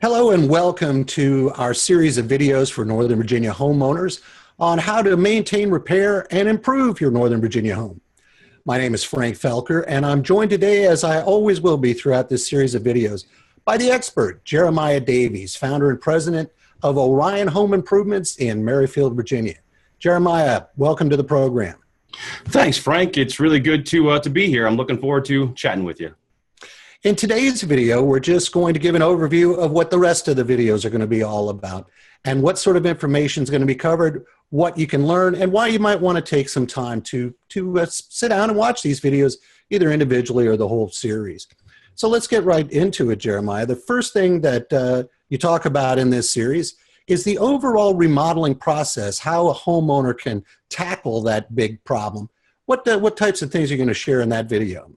Hello and welcome to our series of videos for Northern Virginia homeowners on how to maintain, repair, and improve your Northern Virginia home. My name is Frank Felker, and I'm joined today, as I always will be throughout this series of videos, by the expert, Jeremiah Davies, founder and president of Orion Home Improvements in Merrifield, Virginia. Jeremiah, welcome to the program. Thanks, Frank. It's really good to be here. I'm looking forward to chatting with you. In today's video, we're just going to give an overview of what the rest of the videos are going to be all about and what sort of information is going to be covered, what you can learn, and why you might want to take some time to sit down and watch these videos either individually or the whole series. So let's get right into it, Jeremiah. The first thing that you talk about in this series is the overall remodeling process, how a homeowner can tackle that big problem. What types of things are you going to share in that video?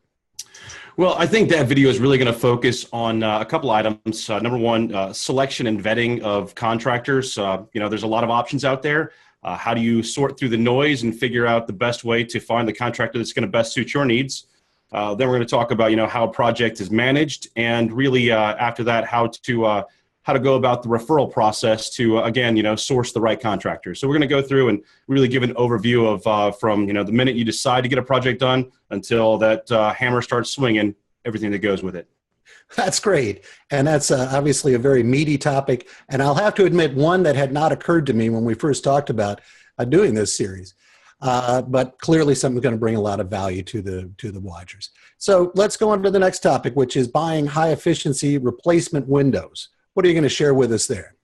Well, I think that video is really going to focus on a couple items. Number one, selection and vetting of contractors. There's a lot of options out there. How do you sort through the noise and figure out the best way to find the contractor that's going to best suit your needs? Then we're going to talk about, how a project is managed, and really after that, how to go about the referral process to, again, source the right contractor. So we're going to go through and really give an overview of from, the minute you decide to get a project done until that hammer starts swinging, everything that goes with it. That's great. And that's obviously a very meaty topic. And I'll have to admit, one that had not occurred to me when we first talked about doing this series. But clearly something's going to bring a lot of value to the watchers. So let's go on to the next topic, which is buying high efficiency replacement windows. What are you going to share with us there?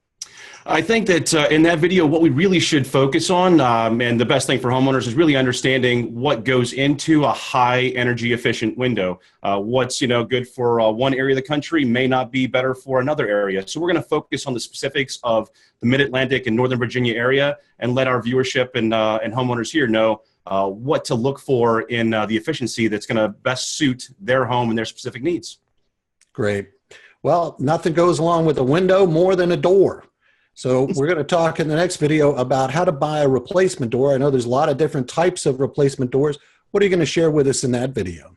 I think that in that video, what we really should focus on, and the best thing for homeowners, is really understanding what goes into a high energy efficient window. What's good for one area of the country may not be better for another area. So we're going to focus on the specifics of the Mid-Atlantic and Northern Virginia area, and let our viewership and homeowners here know what to look for in the efficiency that's going to best suit their home and their specific needs. Great. Well, nothing goes along with a window more than a door. So we're going to talk in the next video about how to buy a replacement door. I know there's a lot of different types of replacement doors. What are you going to share with us in that video?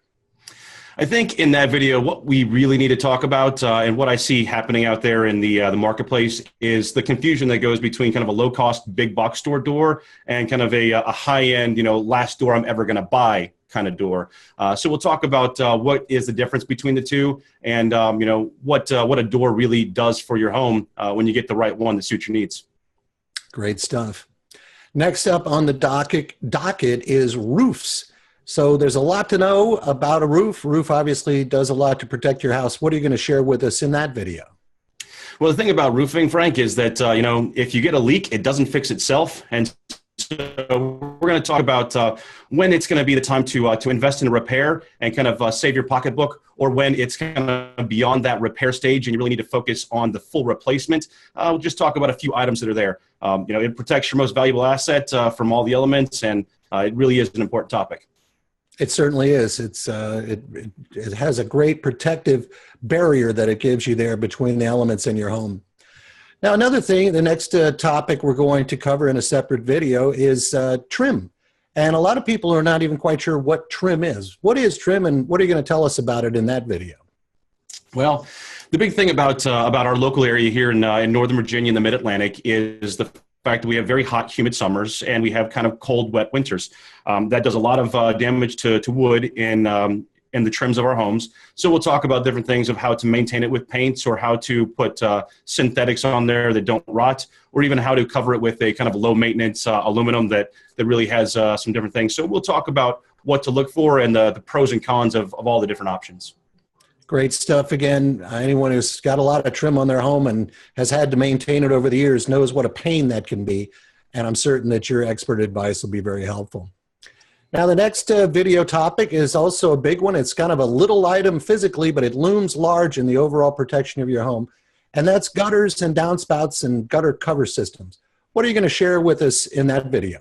I think in that video, what we really need to talk about and what I see happening out there in the marketplace is the confusion that goes between kind of a low-cost big box store door and kind of a high-end, last door I'm ever going to buy kind of door. So we'll talk about what is the difference between the two, and what a door really does for your home when you get the right one that suits your needs. Great stuff. Next up on the docket is roofs. So there's a lot to know about a roof. Roof obviously does a lot to protect your house. What are you going to share with us in that video? Well, the thing about roofing, Frank, is that if you get a leak, it doesn't fix itself, and so we're going to talk about when it's going to be the time to invest in a repair and kind of save your pocketbook, or when it's kind of beyond that repair stage and you really need to focus on the full replacement. We'll just talk about a few items that are there. It protects your most valuable asset from all the elements, and it really is an important topic. It certainly is. It has a great protective barrier that it gives you there between the elements in your home. Now, another thing, the next topic we're going to cover in a separate video is trim. And a lot of people are not even quite sure what trim is. What is trim, and what are you going to tell us about it in that video? Well, the big thing about our local area here in Northern Virginia and the Mid-Atlantic is the fact that we have very hot, humid summers, and we have kind of cold, wet winters. That does a lot of damage to wood in the trims of our homes. So we'll talk about different things of how to maintain it with paints, or how to put synthetics on there that don't rot, or even how to cover it with a kind of low maintenance aluminum that really has some different things. So we'll talk about what to look for and the pros and cons of all the different options. Great stuff. Again, anyone who's got a lot of trim on their home and has had to maintain it over the years knows what a pain that can be. And I'm certain that your expert advice will be very helpful. Now, the next video topic is also a big one. It's kind of a little item physically, but it looms large in the overall protection of your home. And that's gutters and downspouts and gutter cover systems. What are you going to share with us in that video?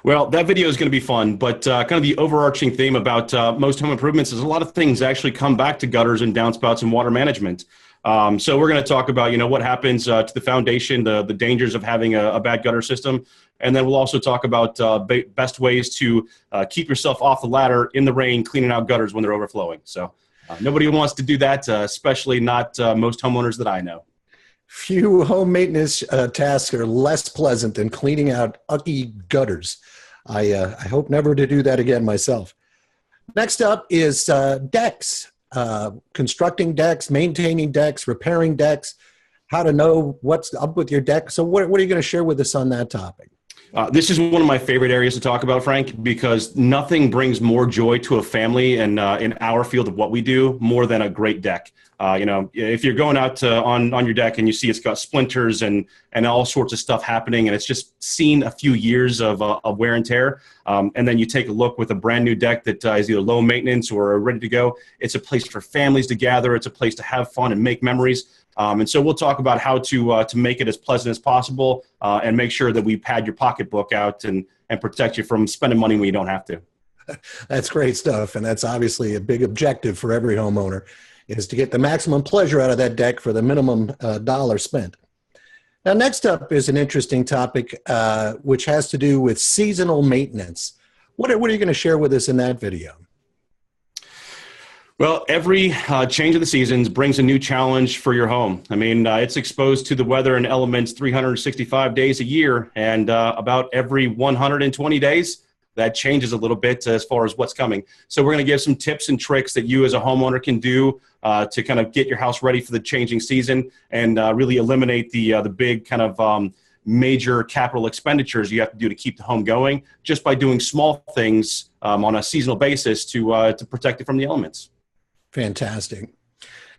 Well, that video is going to be fun, but kind of the overarching theme about most home improvements is a lot of things actually come back to gutters and downspouts and water management. So we're going to talk about, what happens to the foundation, the dangers of having a bad gutter system. And then we'll also talk about best ways to keep yourself off the ladder in the rain, cleaning out gutters when they're overflowing. So nobody wants to do that, especially not most homeowners that I know. Few home maintenance tasks are less pleasant than cleaning out ugly gutters. I hope never to do that again myself. Next up is decks, constructing decks, maintaining decks, repairing decks, how to know what's up with your deck. So what are you going to share with us on that topic? This is one of my favorite areas to talk about, Frank, because nothing brings more joy to a family and in our field of what we do more than a great deck. If you're going out on your deck and you see it's got splinters and all sorts of stuff happening, and it's just seen a few years of wear and tear, and then you take a look with a brand new deck that is either low maintenance or ready to go, it's a place for families to gather. It's a place to have fun and make memories. And so we'll talk about how to make it as pleasant as possible and make sure that we pad your pocketbook out and protect you from spending money when you don't have to. That's great stuff. And that's obviously a big objective for every homeowner, is to get the maximum pleasure out of that deck for the minimum dollar spent. Now, next up is an interesting topic, which has to do with seasonal maintenance. What are you going to share with us in that video? Well, every change of the seasons brings a new challenge for your home. I mean, it's exposed to the weather and elements 365 days a year, and about every 120 days, that changes a little bit as far as what's coming. So we're going to give some tips and tricks that you as a homeowner can do to kind of get your house ready for the changing season and really eliminate the big kind of major capital expenditures you have to do to keep the home going, just by doing small things on a seasonal basis to protect it from the elements. Fantastic.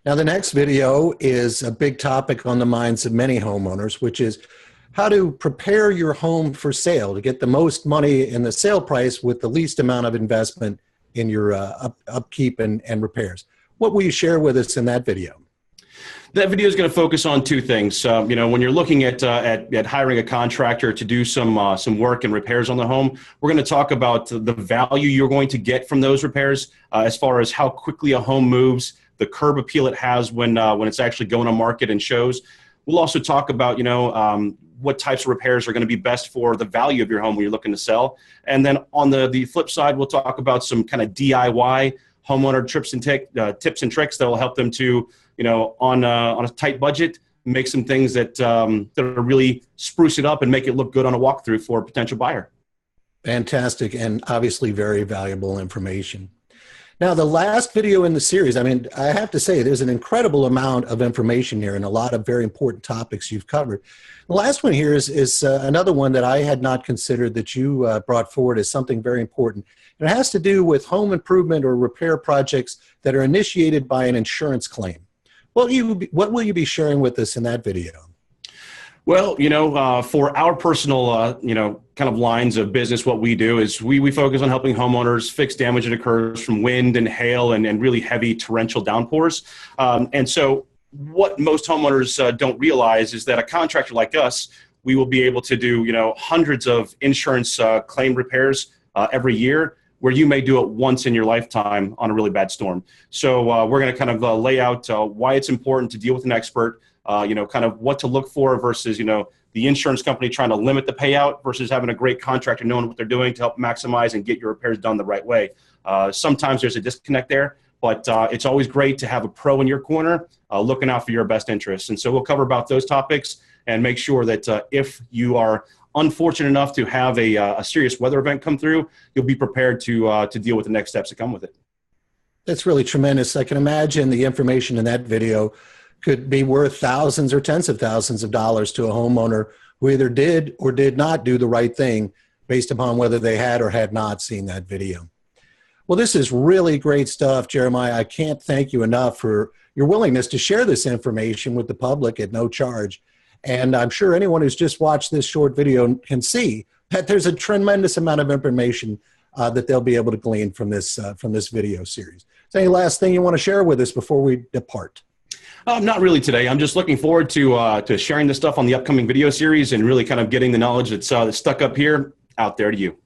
Now, the next video is a big topic on the minds of many homeowners, which is how to prepare your home for sale to get the most money in the sale price with the least amount of investment in your upkeep and repairs. What will you share with us in that video? That video is going to focus on two things. When you're looking at hiring a contractor to do some work and repairs on the home, we're going to talk about the value you're going to get from those repairs, as far as how quickly a home moves, the curb appeal it has when it's actually going on market and shows. We'll also talk about what types of repairs are going to be best for the value of your home when you're looking to sell. And then on the flip side, we'll talk about some kind of DIY homeowner tips and tricks that will help them to, on a tight budget, make some things that are really spruce it up and make it look good on a walkthrough for a potential buyer. Fantastic, and obviously very valuable information. Now, the last video in the series, I mean, I have to say there's an incredible amount of information here and a lot of very important topics you've covered. The last one here is another one that I had not considered that you brought forward as something very important. And it has to do with home improvement or repair projects that are initiated by an insurance claim. What will you be sharing with us in that video? Well, for our personal, kind of lines of business, what we do is we focus on helping homeowners fix damage that occurs from wind and hail and really heavy torrential downpours. And so what most homeowners don't realize is that a contractor like us, we will be able to do, hundreds of insurance claim repairs every year, where you may do it once in your lifetime on a really bad storm. So we're going to kind of lay out why it's important to deal with an expert, kind of what to look for versus, the insurance company trying to limit the payout versus having a great contractor knowing what they're doing to help maximize and get your repairs done the right way. Sometimes there's a disconnect there, but it's always great to have a pro in your corner looking out for your best interests. And so we'll cover about those topics and make sure that if you are unfortunate enough to have a serious weather event come through, you'll be prepared to deal with the next steps that come with it. That's really tremendous. I can imagine the information in that video could be worth thousands or tens of thousands of dollars to a homeowner who either did or did not do the right thing based upon whether they had or had not seen that video. Well, this is really great stuff, Jeremiah. I can't thank you enough for your willingness to share this information with the public at no charge. And I'm sure anyone who's just watched this short video can see that there's a tremendous amount of information that they'll be able to glean from this video series. Is there any last thing you want to share with us before we depart? Not really today. I'm just looking forward to sharing this stuff on the upcoming video series and really kind of getting the knowledge that's stuck up here out there to you.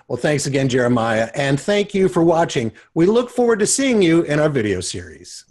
Well, thanks again, Jeremiah. And thank you for watching. We look forward to seeing you in our video series.